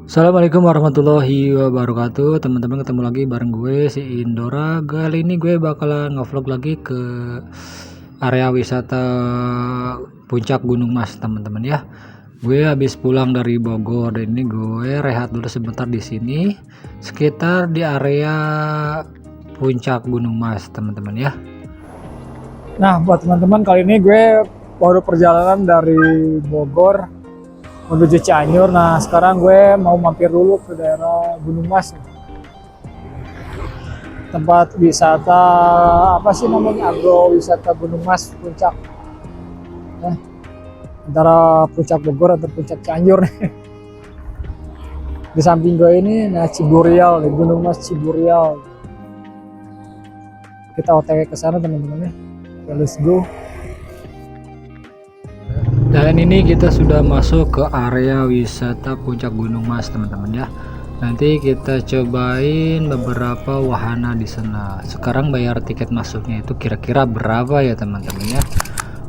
Assalamualaikum warahmatullahi wabarakatuh. Teman-teman, ketemu lagi bareng gue si Indora. Kali ini gue bakalan ngevlog lagi ke area wisata Puncak Gunung Mas, teman-teman ya. Gue habis pulang dari Bogor dan ini gue rehat dulu sebentar di sini sekitar di area Puncak Gunung Mas, teman-teman ya. Nah, buat teman-teman, kali ini gue baru perjalanan dari Bogor menuju Cianjur. Nah, sekarang gue mau mampir dulu ke daerah Gunung Mas. Tempat wisata apa sih namanya? Agrowisata Gunung Mas Puncak. Nah, antara Puncak Bogor atau Puncak Cianjur nih. Di samping gue ini nah Ciburial, di Gunung Mas Ciburial. Kita OTW ke sana teman-teman ya. Let's go. Dan ini kita sudah masuk ke area wisata Puncak Gunung Mas, teman-teman ya. Nanti kita cobain beberapa wahana di sana. Sekarang bayar tiket masuknya itu kira-kira berapa ya teman-teman ya?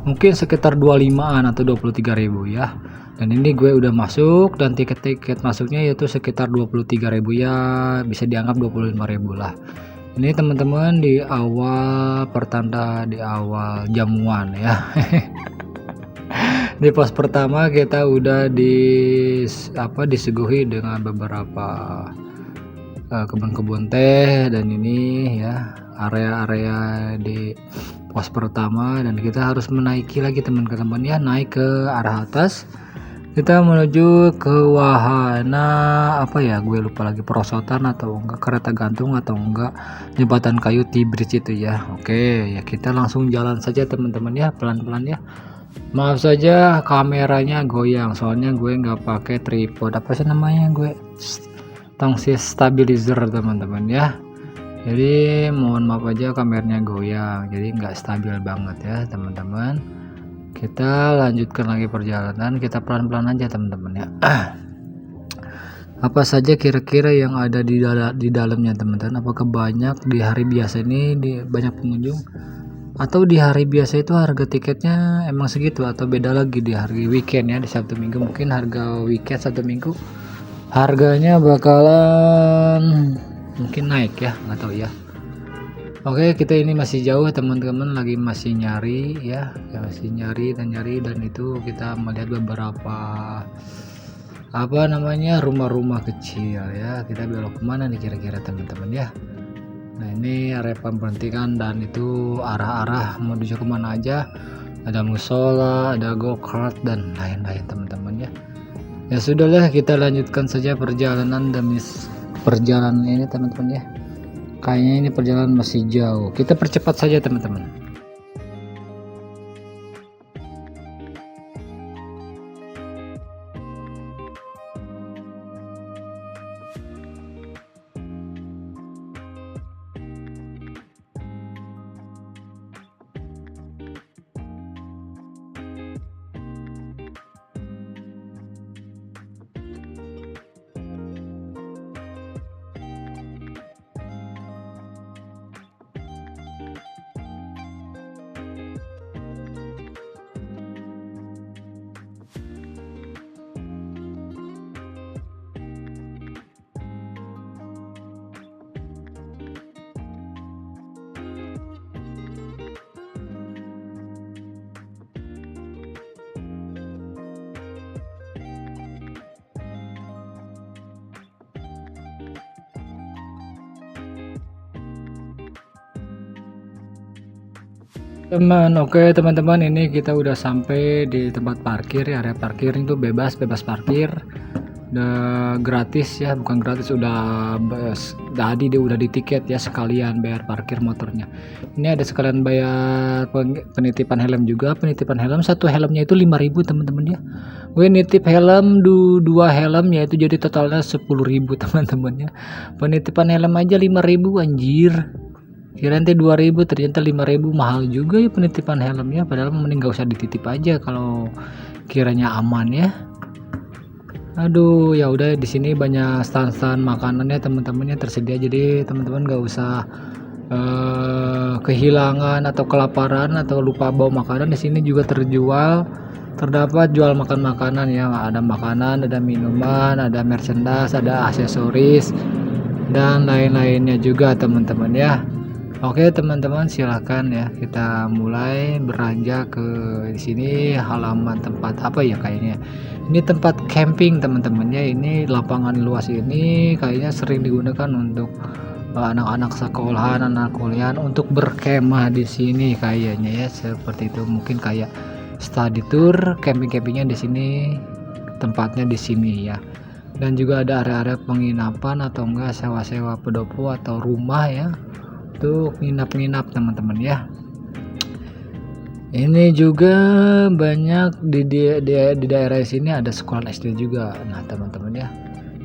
Mungkin sekitar 25-an atau 23.000 ya. Dan ini gue udah masuk dan tiket-tiket masuknya yaitu sekitar 23.000 ya, bisa dianggap 25.000 lah. Ini teman-teman di awal pertanda, di awal jamuan ya. Di pos pertama kita udah disuguhi dengan beberapa kebun-kebun teh, dan ini ya area-area di pos pertama, dan kita harus menaiki lagi teman-teman ya, naik ke arah atas. Kita menuju ke wahana apa ya, gue lupa lagi, perosotan atau enggak kereta gantung atau enggak jembatan kayu T-bridge itu ya. Oke ya, kita langsung jalan saja teman-teman ya, pelan-pelan ya. Maaf saja kameranya goyang, soalnya gue nggak pakai tripod, apa sih namanya, gue tangsi stabilizer teman-teman ya. Jadi mohon maaf aja kameranya goyang, jadi nggak stabil banget ya teman-teman. Kita lanjutkan lagi perjalanan, kita pelan-pelan aja teman-teman ya. Apa saja kira-kira yang ada di dalamnya teman-teman? Apakah banyak di hari biasa ini, banyak pengunjung? Atau di hari biasa itu harga tiketnya emang segitu, atau beda lagi di hari weekend ya, di Sabtu Minggu mungkin harga weekend Sabtu Minggu harganya bakalan mungkin naik ya, nggak tahu ya. Oke, kita ini masih jauh teman-teman, lagi masih nyari ya, masih nyari dan itu kita melihat beberapa apa namanya, rumah-rumah kecil ya. Kita belok kemana nih kira-kira teman-teman ya? Nah, ini area pemberhentian dan itu arah-arah menuju kemana aja, ada musola, ada go-kart dan lain-lain teman-teman ya. Ya sudahlah, kita lanjutkan saja perjalanan demi perjalanan ini teman-teman ya. Kayaknya ini perjalanan masih jauh, kita percepat saja teman-teman. Oke teman-teman, ini kita udah sampai di tempat parkir ya. Area parkir itu bebas parkir, udah gratis ya, bukan gratis, udah tadi dia udah di tiket ya, sekalian bayar parkir motornya. Ini ada sekalian bayar penitipan helm juga. Penitipan helm, satu helmnya itu 5.000 teman-teman ya. Gue nitip helm dua helm ya, itu jadi totalnya 10.000 teman-teman ya. Penitipan helm aja 5.000, anjir. Kira nanti 2.000, ternyata 5.000, mahal juga ya penitipan helmnya. Padahal mending gak usah dititip aja kalau kiranya aman ya. Aduh, ya udah, di sini banyak stand-stand makanannya teman-temannya tersedia, jadi teman-teman gak usah kehilangan atau kelaparan atau lupa bawa makanan. Di sini juga terjual terdapat jual makanan ya, ada makanan, ada minuman, ada merchandise, ada aksesoris dan lain-lainnya juga teman-teman ya. Oke teman-teman, silahkan ya kita mulai beranjak ke di sini halaman tempat apa ya kayaknya. Ini tempat camping teman-teman ya. Ini lapangan luas ini kayaknya sering digunakan untuk anak-anak sekolahan, anak kuliah untuk berkemah di sini kayaknya ya. Seperti itu, mungkin kayak study tour, camping-campingnya di sini, tempatnya di sini ya. Dan juga ada area-area penginapan atau enggak sewa-sewa pendopo atau rumah ya, untuk nginap-nginap teman-teman ya. Ini juga banyak di daerah sini ada sekolah SD juga. Nah teman-teman ya,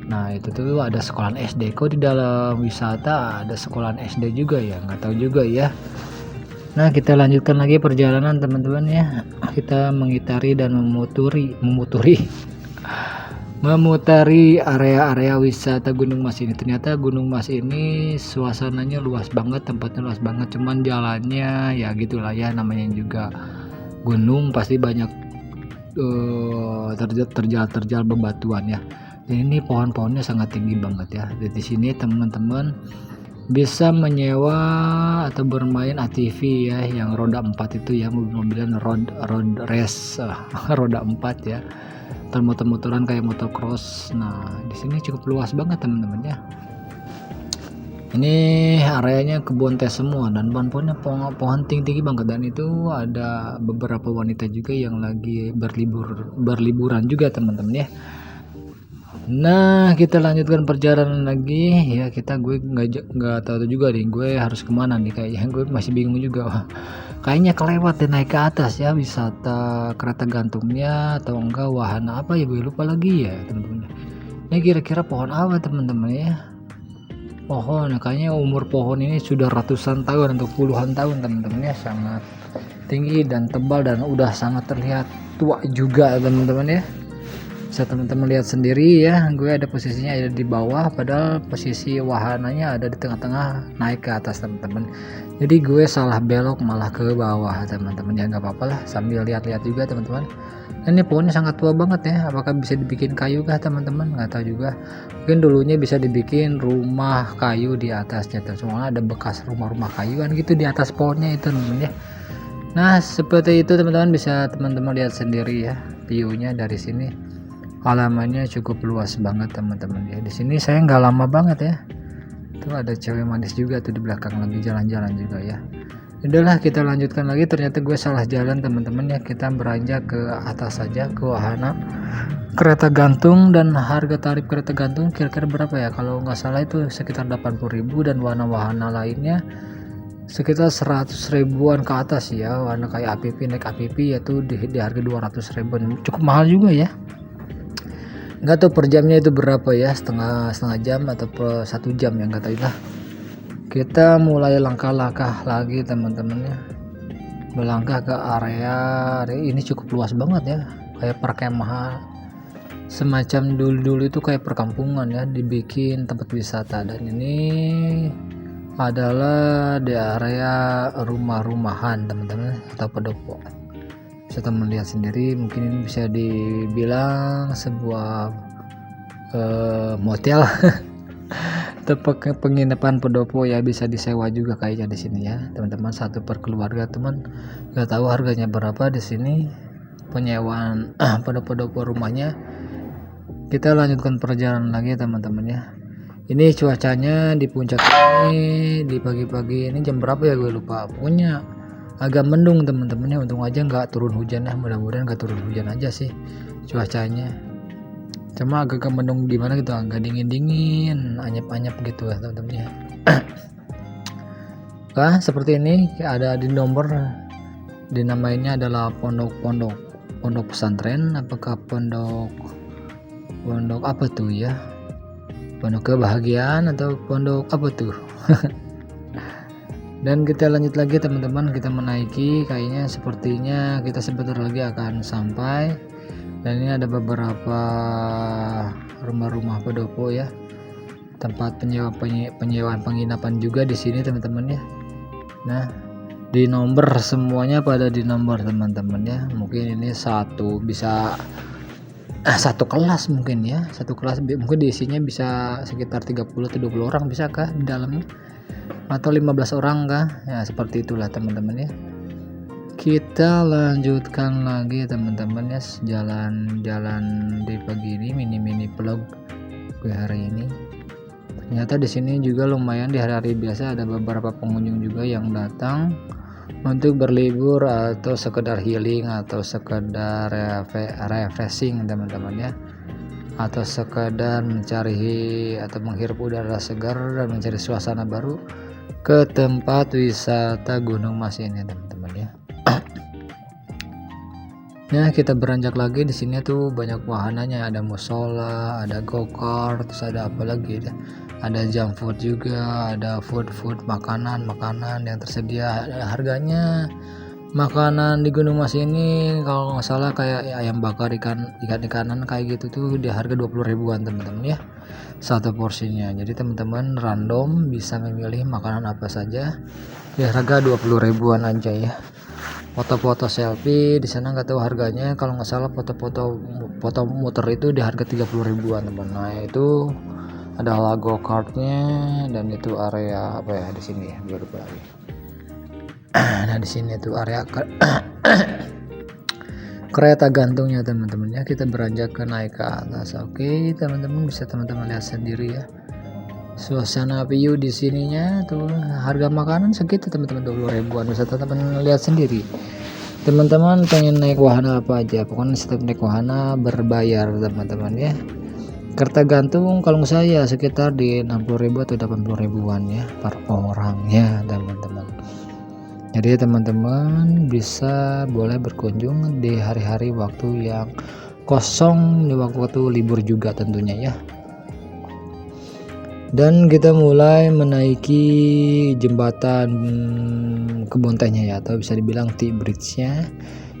nah itu tuh ada sekolah SD. Kok di dalam wisata ada sekolah SD juga ya, nggak tahu juga ya. Nah kita lanjutkan lagi perjalanan teman-teman ya. Kita mengitari dan memutari area-area wisata Gunung Mas ini. Ternyata Gunung Mas ini suasananya luas banget, tempatnya luas banget, cuman jalannya ya gitulah ya, namanya juga gunung pasti banyak terjal bebatuan ya. Dan ini pohon-pohonnya sangat tinggi banget ya. Di sini teman-teman bisa menyewa atau bermain ATV ya, yang roda 4 itu ya, mobil-mobilan road race roda 4 ya, atau motor-motoran kayak motocross. Nah di sini cukup luas banget teman-teman ya. Ini areanya kebun teh semua dan pohon-pohonnya pohon tinggi banget, dan itu ada beberapa wanita juga yang lagi berliburan juga teman-teman ya. Nah kita lanjutkan perjalanan lagi ya. Gue nggak tahu juga nih gue harus kemana nih, kayaknya gue masih bingung juga. Kayaknya kelewat deh naik ke atas ya, wisata kereta gantungnya atau enggak wahana apa ya, gue lupa lagi ya teman-teman. Ini kira-kira pohon apa teman-teman ya? Pohon, kayaknya umur pohon ini sudah ratusan tahun atau puluhan tahun teman-teman ya, sangat tinggi dan tebal dan udah sangat terlihat tua juga teman-teman ya. Bisa teman-teman lihat sendiri ya, gue ada posisinya ada di bawah, padahal posisi wahananya ada di tengah-tengah naik ke atas teman-teman. Jadi gue salah belok malah ke bawah teman-teman ya, nggak apa-apa lah, sambil lihat-lihat juga teman-teman. Ini pohonnya sangat tua banget ya, apakah bisa dibikin kayu kah teman-teman, nggak tahu juga. Mungkin dulunya bisa dibikin rumah kayu di atasnya, soalnya ada bekas rumah-rumah kayu kan gitu di atas pohonnya itu teman-teman ya. Nah seperti itu teman-teman, bisa teman-teman lihat sendiri ya view-nya dari sini. Halamannya cukup luas banget teman-teman ya. Di sini saya nggak lama banget ya. Tuh ada cewek manis juga tuh di belakang lagi jalan-jalan juga ya. Udahlah kita lanjutkan lagi, ternyata gue salah jalan teman-teman ya. Kita beranjak ke atas saja, ke wahana kereta gantung. Dan harga tarif kereta gantung kira-kira berapa ya? Kalau nggak salah itu sekitar 80.000, dan wahana-wahana lainnya sekitar 100 ribuan ke atas ya. Wahana kayak APP, naik APP yaitu di harga 200 ribuan. Cukup mahal juga ya. Nggak tahu per jamnya itu berapa ya, setengah jam atau per 1 jam ya, nggak tahu lah. Kita mulai langkah-langkah lagi teman-teman ya, melangkah ke area ini cukup luas banget ya, kayak perkemahan semacam dulu itu, kayak perkampungan ya, dibikin tempat wisata. Dan ini adalah di area rumah-rumahan teman-teman atau pendopo. Bisa teman lihat sendiri, mungkin ini bisa dibilang sebuah motel tempat penginapan pendopo ya, bisa disewa juga kayaknya di sini ya teman-teman, satu per keluarga. Teman nggak tahu harganya berapa di sini penyewaan pendopo rumahnya. Kita lanjutkan perjalanan lagi teman-teman ya. Ini cuacanya di puncak ini di pagi-pagi ini, jam berapa ya gue lupa, pokoknya agak mendung teman-teman ya. Untung aja nggak turun hujan ya, mudah-mudahan nggak turun hujan aja sih cuacanya. Cuma agak mendung gimana gitu, agak dingin anyep-anyep gitu ya teman-teman ya. Nah seperti ini ada di nomor, dinamainnya adalah pondok pesantren. Apakah pondok apa tuh ya, pondok kebahagiaan atau pondok apa tuh? Dan kita lanjut lagi teman-teman, kita menaiki, kayaknya sepertinya kita sebentar lagi akan sampai. Dan ini ada beberapa rumah-rumah pendopo ya, tempat penyewaan penginapan juga di sini teman-teman ya. Nah di nomor, semuanya pada di nomor teman-teman ya. Mungkin ini satu kelas mungkin ya, satu kelas mungkin diisinya bisa sekitar 30 atau 20 orang bisa kah di dalamnya, atau 15 orang kah ya, seperti itulah teman-teman ya. Kita lanjutkan lagi teman-teman ya, jalan-jalan di pagi ini, mini vlog gue hari ini. Ternyata di sini juga lumayan, di hari-hari biasa ada beberapa pengunjung juga yang datang untuk berlibur atau sekedar healing atau sekedar refreshing teman-teman ya, atau sekedar mencari atau menghirup udara segar dan mencari suasana baru ke tempat wisata Gunung Mas ini teman-teman ya. Nah, kita beranjak lagi, di sini tuh banyak wahananya, ada musola, ada go-kart, terus ada apa lagi ya? Ada junk food juga, ada food makanan yang tersedia. Harganya makanan di Gunung Mas ini kalau nggak salah kayak ayam bakar, ikan-ikanan kayak gitu tuh di harga 20 ribuan teman-teman ya, satu porsinya. Jadi teman-teman random bisa memilih makanan apa saja di harga 20 ribuan aja ya. Foto-foto selfie di sana nggak tahu harganya, kalau nggak salah foto muter itu di harga 30 ribuan teman. Nah itu ada logo kartnya, dan itu area apa ya di sini ya, gue lupa lagi. Nah di sini tuh area kereta gantungnya teman-teman ya. Kita beranjak ke naik ke atas. Oke teman-teman, bisa teman-teman lihat sendiri ya, suasana view di sininya tuh. Harga makanan segitu teman-teman, 20 ribuan, bisa teman-teman lihat sendiri. Teman-teman pengen naik wahana apa aja, pokoknya setiap naik wahana berbayar teman-teman ya. Kereta gantung kalau nggak saya sekitar di 60.000 atau 80 ribuan ya per orang ya teman-teman. Jadi teman-teman bisa boleh berkunjung di hari-hari waktu yang kosong, di waktu libur juga tentunya ya. Dan kita mulai menaiki jembatan Kebon Tehnya ya, atau bisa dibilang T-Bridge-nya.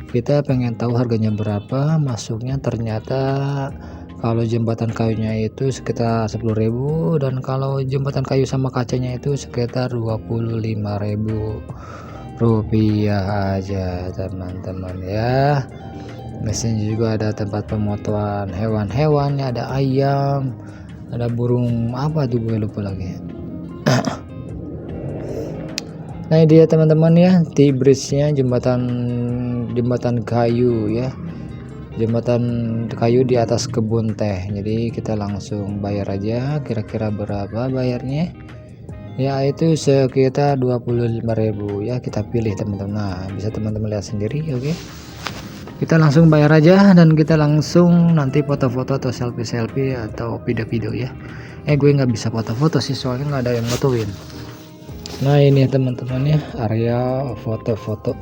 Kita pengen tahu harganya berapa masuknya. Ternyata kalau jembatan kayunya itu sekitar 10.000, dan kalau jembatan kayu sama kacanya itu sekitar 25.000 rupiah aja teman-teman ya. Di sini juga ada tempat pemotongan hewan-hewannya, ada ayam, ada burung apa tuh gue lupa lagi. Nah ini dia teman-teman ya, T-Bridge-nya, jembatan kayu ya, jembatan kayu di atas kebun teh. Jadi kita langsung bayar aja, kira-kira berapa bayarnya ya, itu sekitar 25.000 ya. Kita pilih teman-teman, nah bisa teman-teman lihat sendiri. Oke, kita langsung bayar aja, dan kita langsung nanti foto-foto atau selfie atau video-video ya. Gue nggak bisa foto-foto sih, soalnya nggak ada yang fotoin. Nah ini teman-teman ya, area foto-foto.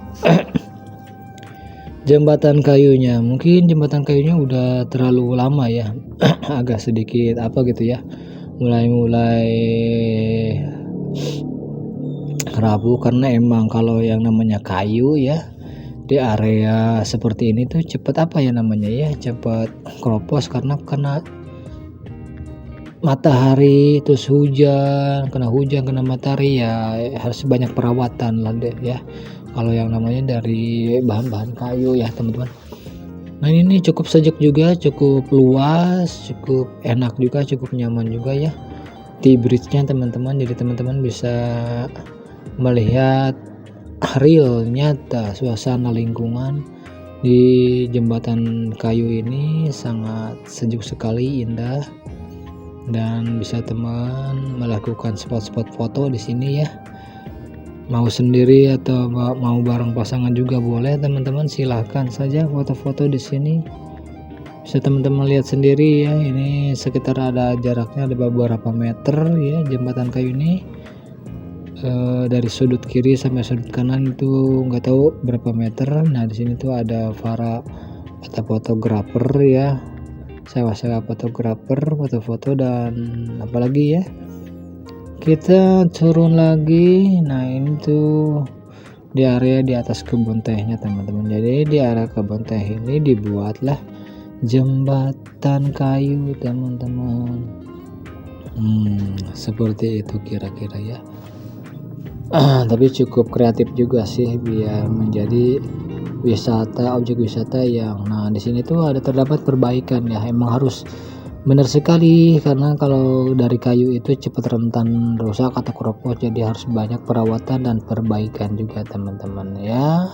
Jembatan kayunya, mungkin jembatan kayunya udah terlalu lama ya, agak sedikit apa gitu ya, mulai rapuh, karena emang kalau yang namanya kayu ya di area seperti ini tuh cepet apa ya namanya ya, cepet keropos karena kena matahari, terus kena hujan, kena matahari ya, harus banyak perawatan lah deh ya kalau yang namanya dari bahan-bahan kayu ya teman-teman. Nah ini cukup sejuk juga, cukup luas, cukup enak juga, cukup nyaman juga ya T-Bridge-nya teman-teman. Jadi teman-teman bisa melihat real nyata suasana lingkungan di jembatan kayu ini, sangat sejuk sekali, indah, dan bisa teman melakukan spot-spot foto di sini ya. Mau sendiri atau mau bareng pasangan juga boleh teman-teman, silahkan saja foto-foto di sini. Bisa teman-teman lihat sendiri ya, ini sekitar ada jaraknya ada beberapa meter ya jembatan kayu ini. Dari sudut kiri sampai sudut kanan itu nggak tahu berapa meter. Nah di sini tuh ada para fotografer ya, sewa fotografer, foto-foto dan apalagi ya. Kita turun lagi. Nah ini tuh di area di atas kebun tehnya teman-teman. Jadi di area kebun teh ini dibuatlah jembatan kayu teman-teman. Seperti itu kira-kira ya. Tapi cukup kreatif juga sih biar menjadi objek wisata yang di sini tuh terdapat perbaikan ya, emang harus benar sekali karena kalau dari kayu itu cepat rentan rusak atau keropos, jadi harus banyak perawatan dan perbaikan juga teman-teman ya.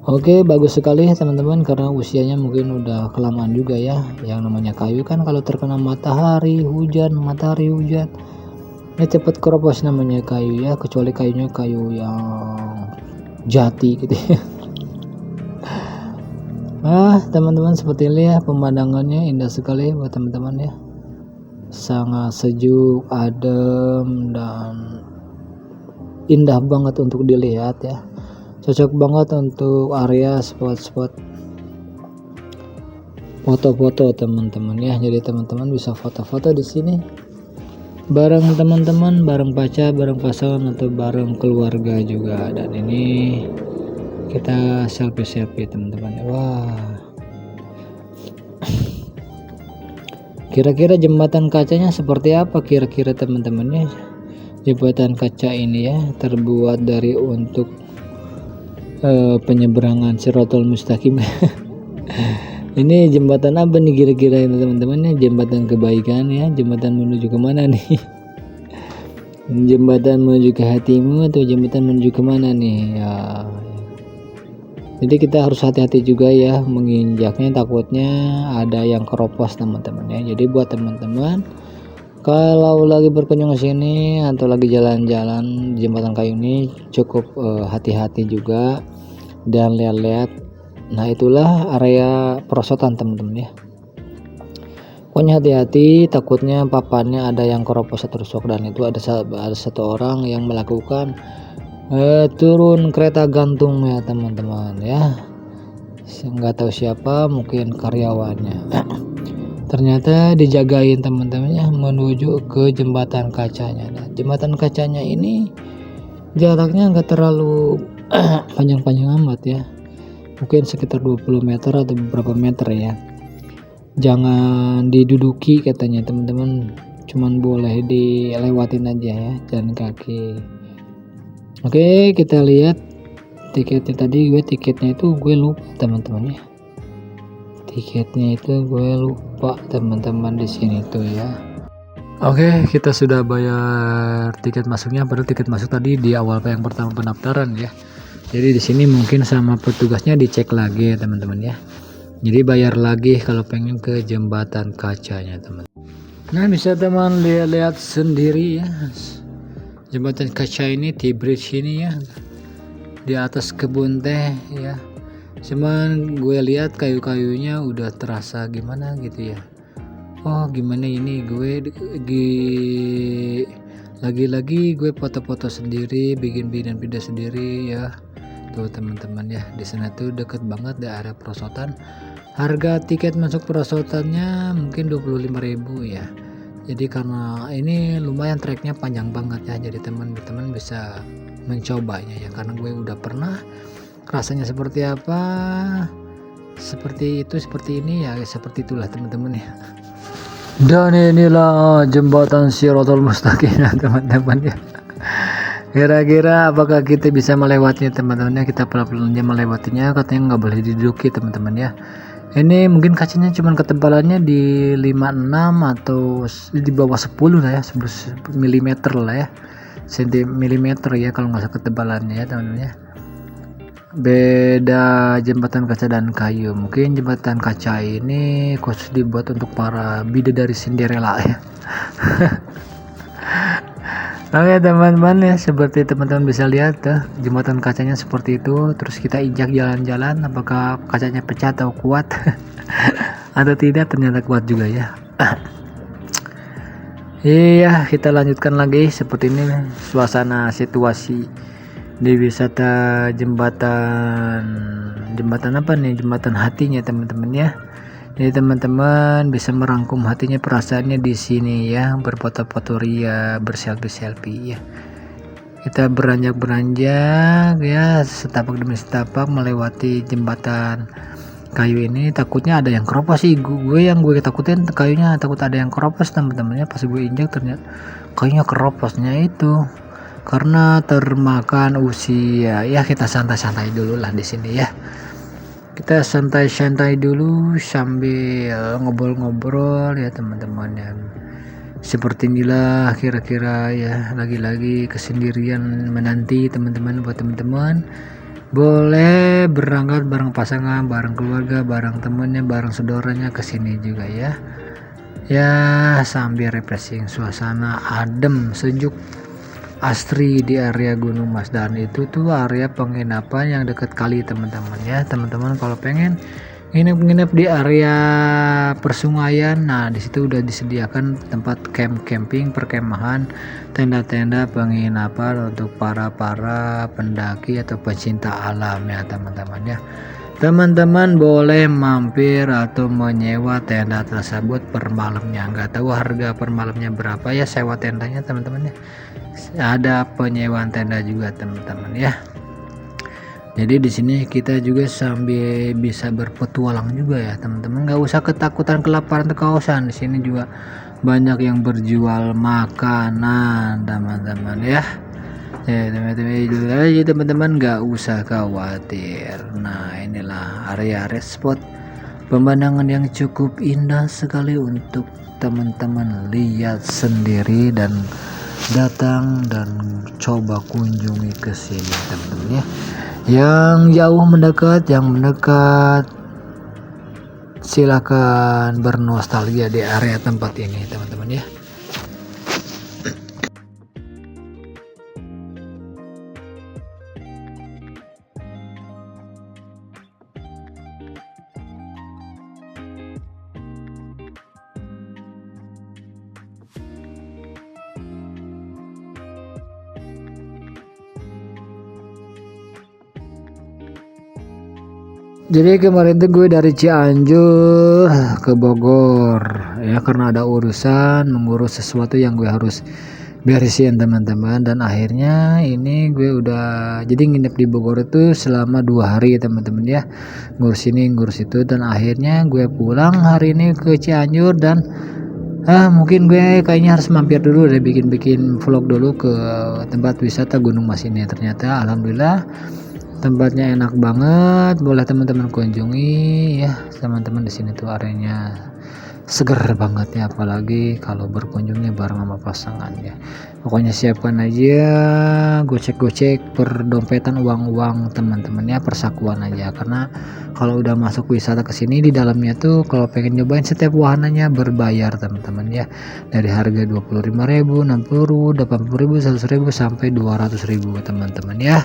Oke, bagus sekali teman-teman, karena usianya mungkin udah kelamaan juga ya. Yang namanya kayu kan kalau terkena matahari hujan ya cepat keropos namanya kayu ya, kecuali kayunya kayu yang jati gitu ya. Teman-teman, seperti ini ya pemandangannya, indah sekali buat teman-teman ya, sangat sejuk, adem, dan indah banget untuk dilihat ya, cocok banget untuk area spot-spot foto-foto teman-teman ya. Jadi teman-teman bisa foto-foto di sini bareng teman-teman, bareng pacar, bareng pasangan, atau bareng keluarga juga. Dan ini kita selfie teman-teman. Wah, kira-kira jembatan kacanya seperti apa kira-kira teman-teman ya? Jembatan kaca ini ya terbuat dari untuk penyeberangan Shiratal Mustaqim. Ini jembatan apa nih kira-kira ini teman-teman ya? Jembatan kebaikan ya, jembatan menuju kemana nih? Jembatan menuju ke hatimu atau jembatan menuju kemana nih ya? Jadi kita harus hati-hati juga ya menginjaknya, takutnya ada yang keropos teman-teman ya. Jadi buat teman-teman kalau lagi berkunjung ke sini atau lagi jalan-jalan jembatan kayu ini cukup hati-hati juga dan lihat-lihat. Nah, itulah area perosotan teman-teman ya. Pokoknya hati-hati, takutnya papannya ada yang keropos atau rusak. Dan itu ada satu orang yang melakukan turun kereta gantung ya teman-teman ya, nggak tahu siapa, mungkin karyawannya. Ternyata dijagain teman-teman ya menuju ke jembatan kacanya. Nah, jembatan kacanya ini jaraknya nggak terlalu panjang-panjang amat ya, mungkin sekitar 20 meter atau beberapa meter ya. Jangan diduduki katanya teman-teman, cuman boleh dilewatin aja ya, jalan kaki. Oke, kita lihat tiketnya. Tadi tiketnya itu gue lupa teman-teman ya. Tiketnya itu gue lupa teman-teman di sini tuh ya. Oke, kita sudah bayar tiket masuknya. Padahal tiket masuk tadi di awal yang pertama pendaftaran ya. Jadi di sini mungkin sama petugasnya dicek lagi ya teman-teman ya. Jadi bayar lagi kalau pengen ke jembatan kacanya teman. Nah, bisa teman lihat sendiri ya. Jembatan kaca ini, T-bridge ini ya, di atas kebun teh ya. Cuman gue lihat kayu-kayunya udah terasa gimana gitu ya. Oh gimana ini, gue lagi-lagi gue foto-foto sendiri, bikin video sendiri ya. Tuh teman-teman ya, di sana tuh deket banget di area perosotan. Harga tiket masuk perosotannya mungkin 25.000 ya. Jadi karena ini lumayan treknya panjang banget ya, jadi teman-teman bisa mencobanya ya, karena gue udah pernah rasanya seperti apa, seperti ini ya, seperti itulah teman-teman ya. Dan inilah jembatan Shiratal Mustaqim ya teman-teman ya. Kira-kira apakah kita bisa melewatinya teman-teman ya? Kita pelan-pelan melewatinya, katanya nggak boleh diduduki teman-teman ya. Ini mungkin kacanya cuman ketebalannya di 56 atau di bawah 10 lah ya, 11 mm lah ya, milimeter ya kalau nggak salah ketebalannya ya teman-teman ya. Beda jembatan kaca dan kayu, mungkin jembatan kaca ini khusus dibuat untuk para bidadari Cinderella ya. Oke teman-teman ya, seperti teman-teman bisa lihat jembatan kacanya seperti itu. Terus kita injak jalan-jalan, apakah kacanya pecah atau kuat atau tidak, ternyata kuat juga ya. Iya, kita lanjutkan lagi. Seperti ini suasana situasi di wisata jembatan apa nih, jembatan hatinya teman-teman ya. Jadi teman-teman bisa merangkum hatinya, perasaannya di sini ya, berfoto-foto ria, berselfie ya. Kita beranjak ya, setapak demi setapak melewati jembatan kayu ini. Takutnya ada yang keropos sih, gue takutin kayunya, takut ada yang keropos teman-teman ya. Pas gue injak ternyata kayunya keroposnya itu karena termakan usia. Ya kita santai-santai dulu lah di sini ya. Kita santai-santai dulu sambil ngobrol-ngobrol ya teman-teman ya. Seperti inilah kira-kira ya, lagi-lagi kesendirian menanti teman-teman. Buat teman-teman boleh berangkat bareng pasangan, bareng keluarga, bareng temennya, bareng saudaranya ke sini juga ya. Ya sambil refreshing, suasana adem sejuk asri di area Gunung Mas. Dan itu tuh area penginapan yang dekat kali teman-teman ya. Teman-teman kalau pengen nginep-nginep di area persungaian, nah disitu udah disediakan tempat camping, perkemahan, tenda-tenda penginapan untuk para pendaki atau pecinta alam ya teman-teman ya. Teman-teman boleh mampir atau menyewa tenda tersebut per malamnya. Nggak tahu harga per malamnya berapa ya sewa tendanya teman-teman ya. Ada penyewaan tenda juga teman-teman ya. Jadi di sini kita juga sambil bisa berpetualang juga ya teman-teman. Nggak usah ketakutan kelaparan atau kehausan. Di sini juga banyak yang berjual makanan teman-teman ya. Teman-teman nggak usah khawatir. Nah inilah area spot pemandangan yang cukup indah sekali untuk teman-teman lihat sendiri dan datang dan coba kunjungi ke sini teman-teman ya. Yang jauh mendekat, yang mendekat silakan bernostalgia di area tempat ini teman-teman ya. Jadi kemarin tuh gue dari Cianjur ke Bogor ya, karena ada urusan mengurus sesuatu yang gue harus beresin teman-teman. Dan akhirnya ini gue udah jadi nginep di Bogor itu selama 2 hari teman-teman ya, ngurus ini ngurus itu. Dan akhirnya gue pulang hari ini ke Cianjur. Dan mungkin gue kayaknya harus mampir dulu deh, bikin vlog dulu ke tempat wisata Gunung Mas ini. Ternyata alhamdulillah tempatnya enak banget, boleh teman-teman kunjungi ya teman-teman. Di sini tuh areanya seger banget ya, apalagi kalau berkunjungnya bareng sama pasangan ya. Pokoknya siapkan aja gocek-gocek per dompetan, uang teman-teman ya, persakuan aja. Karena kalau udah masuk wisata ke sini, di dalamnya tuh kalau pengen nyobain setiap wahananya berbayar teman-teman ya, dari harga 25.000, 60.000, 80.000, 100.000 sampai 200.000 teman-teman ya.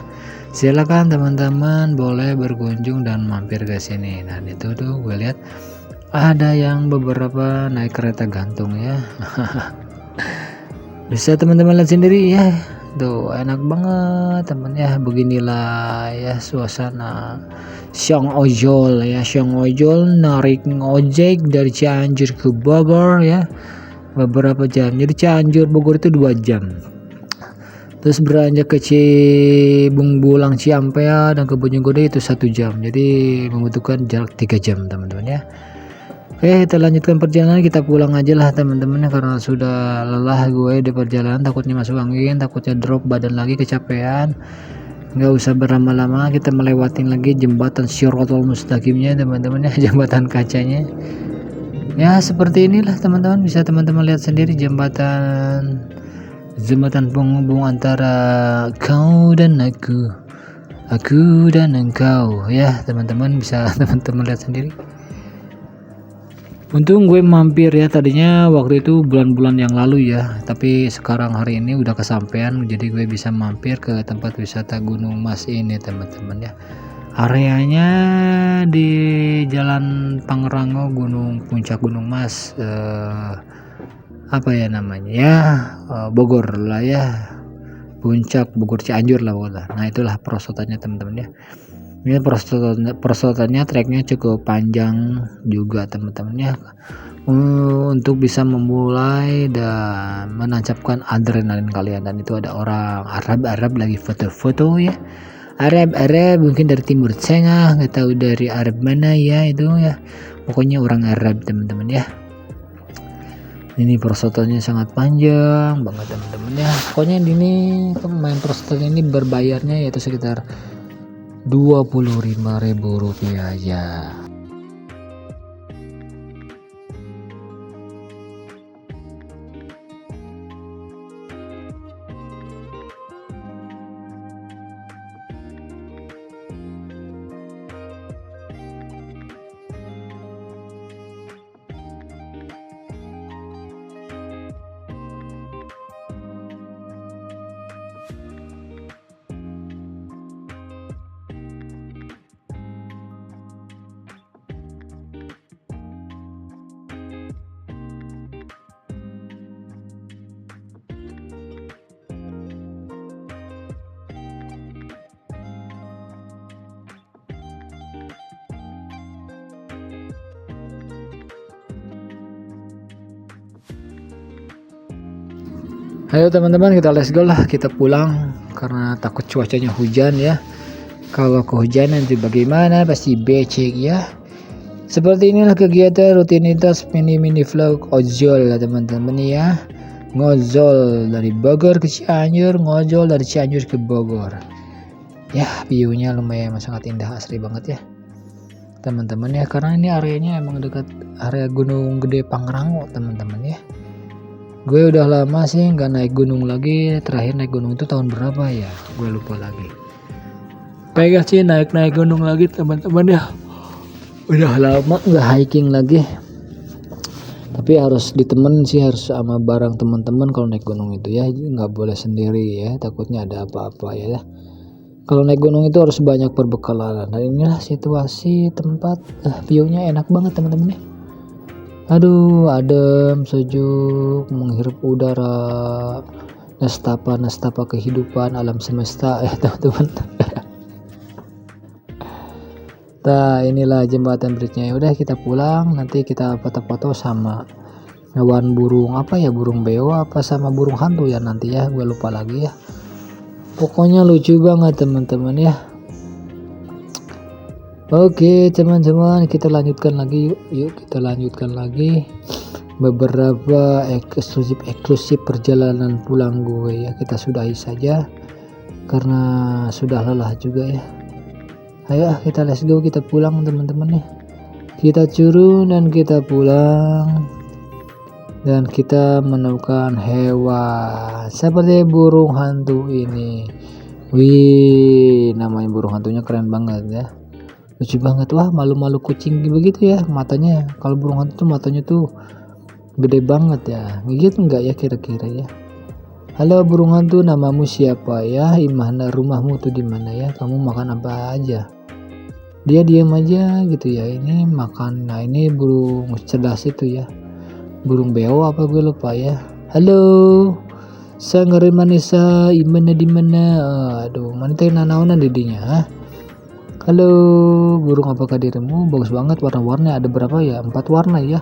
Silakan teman-teman boleh berkunjung dan mampir ke sini. Nah itu tuh gue lihat ada yang beberapa naik kereta gantung ya. Bisa teman-teman lihat sendiri ya, tuh enak banget teman ya. Beginilah ya suasana Siang ojol ya, siang ojol narik ojek dari Cianjur ke Bogor ya, beberapa jam. Jadi Cianjur Bogor itu 2 jam, terus beranjak ke Cibungbulang Ciampea dan ke Bojonggede itu 1 jam. Jadi membutuhkan jarak 3 jam teman-teman ya. Oke, kita lanjutkan perjalanan, kita pulang aja lah teman-teman, karena sudah lelah gue di perjalanan, takutnya masuk angin, takutnya drop badan lagi, kecapean. Nggak usah berlama-lama, kita melewatin lagi jembatan Shirotol Mustaqimnya teman-teman ya, jembatan kacanya ya. Seperti inilah teman-teman, bisa teman-teman lihat sendiri jembatan penghubung antara kau dan aku dan engkau ya teman-teman, bisa teman-teman lihat sendiri. Untung gue mampir ya, tadinya waktu itu bulan-bulan yang lalu ya, tapi sekarang hari ini udah kesampean, jadi gue bisa mampir ke tempat wisata Gunung Mas ini teman-teman ya. Areanya di Jalan Pangrango, Puncak Gunung Mas, apa ya namanya ya, Bogor lah ya, Puncak Bogor Cianjur lah pokoknya. Nah itulah perosotannya teman-teman ya. Ini perosotannya treknya cukup panjang juga teman-teman ya, untuk bisa memulai dan menancapkan adrenalin kalian. Dan itu ada orang Arab lagi foto-foto ya, Arab mungkin dari Timur Tengah, nggak tahu dari Arab mana ya itu ya, pokoknya orang Arab teman-teman ya. Ini prosotannya sangat panjang banget teman-teman ya. Pokoknya ini pemain prosotan ini berbayarnya yaitu sekitar Rp25.000 aja. Ayo teman-teman, kita let's go lah, kita pulang karena takut cuacanya hujan ya. Kalau kehujanan nanti bagaimana, pasti becek ya. Seperti inilah kegiatan rutinitas mini vlog ojol lah teman-teman ya. Ngojol dari Bogor ke Cianjur, ngojol dari Cianjur ke Bogor. Ya, view-nya lumayan sangat indah, asli banget ya teman-teman ya, karena ini areanya emang dekat area Gunung Gede Pangrango teman-teman ya. Gue udah lama sih nggak naik gunung lagi. Terakhir naik gunung itu tahun berapa ya, gue lupa lagi. Pengen sih naik gunung lagi teman-teman ya. Udah lama nggak hiking lagi. Tapi harus ditemen sih, harus sama bareng teman-teman kalau naik gunung itu ya. Nggak boleh sendiri ya, takutnya ada apa-apa ya. Kalau naik gunung itu harus banyak perbekalan. Dan inilah situasi tempat, view-nya enak banget teman-teman ya. Aduh, adem, sejuk, menghirup udara, nestapa kehidupan alam semesta ya teman-teman. Nah, inilah jembatan bridge-nya. Udah kita pulang, nanti kita foto-foto sama hewan burung apa ya, burung beo apa sama burung hantu ya nanti ya, gue lupa lagi ya. Pokoknya lucu banget teman-teman ya. Oke teman-teman, kita lanjutkan lagi yuk kita lanjutkan lagi beberapa eksklusif perjalanan pulang gue ya. Kita sudahi saja karena sudah lelah juga ya. Ayo kita let's go, kita pulang teman-teman ya. Kita turun dan kita pulang, dan kita menemukan hewan seperti burung hantu ini. Wih, namanya burung hantunya keren banget ya, lucu banget. Wah, malu-malu kucing begitu ya matanya. Kalau burung hantu tuh matanya tuh gede banget ya, gigit enggak ya kira-kira ya. Halo burung hantu, namamu siapa ya? Imana rumahmu tuh di mana ya? Kamu makan apa aja? Dia diam aja gitu ya. Ini makan. Nah, ini burung cerdas itu ya, burung beo apa gue lupa ya. Halo, saya ngeri manisa imana di mana? Aduh, mana teh nanaonan didinya ha? Halo burung, apakah dirimu? Bagus banget warna-warna, ada berapa ya? 4 warna ya,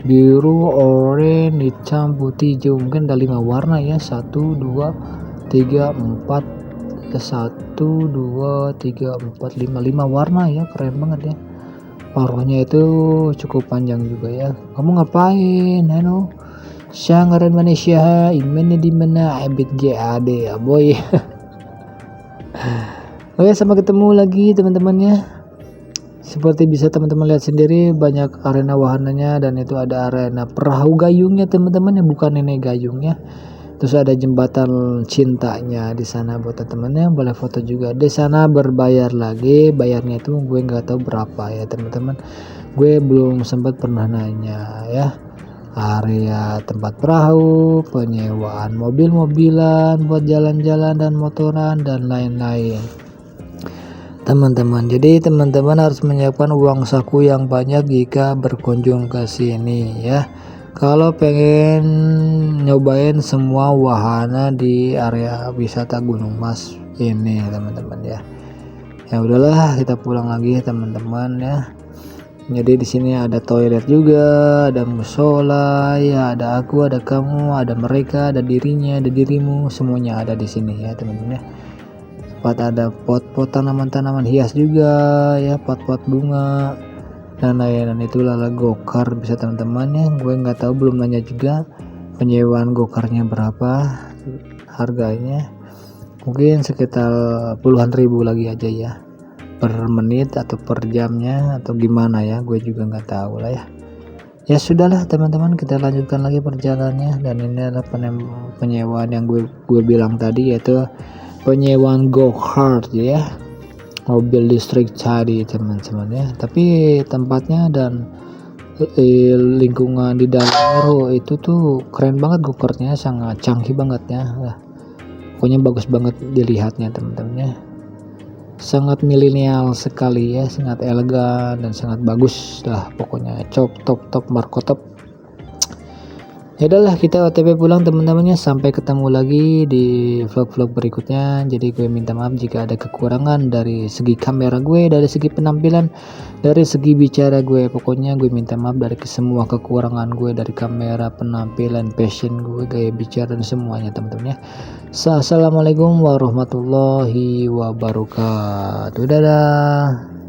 biru, oranye, hitam, putih, hijau. Mungkin ada 5 warna ya. 1 2 3 4 1 2 3 4 5 warna ya, keren banget ya. Warnanya itu cukup panjang juga ya. Kamu ngapain? Halo, Syangaren Malaysia, imene di mana? Abit GAD ya boy. Oke, sampai ketemu lagi teman-teman ya. Seperti bisa teman-teman lihat sendiri, banyak arena wahananya, dan itu ada arena perahu gayungnya teman-teman ya, bukan nenek gayungnya. Terus ada jembatan cintanya di sana buat teman-teman, boleh foto juga. Di sana berbayar lagi, bayarnya itu gue nggak tahu berapa ya teman-teman. Gue belum sempat pernah nanya ya. Area tempat perahu, penyewaan mobil-mobilan buat jalan-jalan dan motoran dan lain-lain. Teman-teman, jadi teman-teman harus menyiapkan uang saku yang banyak jika berkunjung ke sini ya. Kalau pengen nyobain semua wahana di area wisata Gunung Mas ini teman-teman ya. Ya udahlah, kita pulang lagi teman-teman ya. Jadi di sini ada toilet juga, ada musola ya, ada aku, ada kamu, ada mereka, ada dirinya, ada dirimu, semuanya ada di sini ya teman-teman ya. Ada pot-pot tanaman-tanaman hias juga ya, pot-pot bunga. dan layanan itu Lala Gokar bisa teman-teman ya. Gue nggak tahu, belum nanya juga penyewaan gokarnya berapa harganya, mungkin sekitar puluhan ribu lagi aja ya per menit atau per jamnya atau gimana ya, gue juga nggak tahu lah ya. Ya sudahlah teman-teman, kita lanjutkan lagi perjalanannya. Dan ini adalah penyewaan yang gue bilang tadi, yaitu penyewaan go-kart ya, mobil listrik tadi teman-teman ya. Tapi tempatnya dan lingkungan di dalam Aero itu tuh keren banget, go-kartnya sangat canggih banget ya. Pokoknya bagus banget dilihatnya teman-teman ya, sangat milenial sekali ya, sangat elegan dan sangat bagus lah pokoknya, top markotop. Ya udahlah, kita OTW pulang teman-temannya, sampai ketemu lagi di vlog-vlog berikutnya. Jadi gue minta maaf jika ada kekurangan dari segi kamera gue, dari segi penampilan, dari segi bicara gue. Pokoknya gue minta maaf dari semua kekurangan gue, dari kamera, penampilan, passion gue, gaya bicara dan semuanya teman-teman ya. Assalamualaikum warahmatullahi wabarakatuh. Dadah.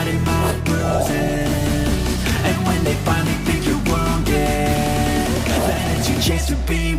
hiding my bruises. And when they finally think you're wounded, then it's your chance to be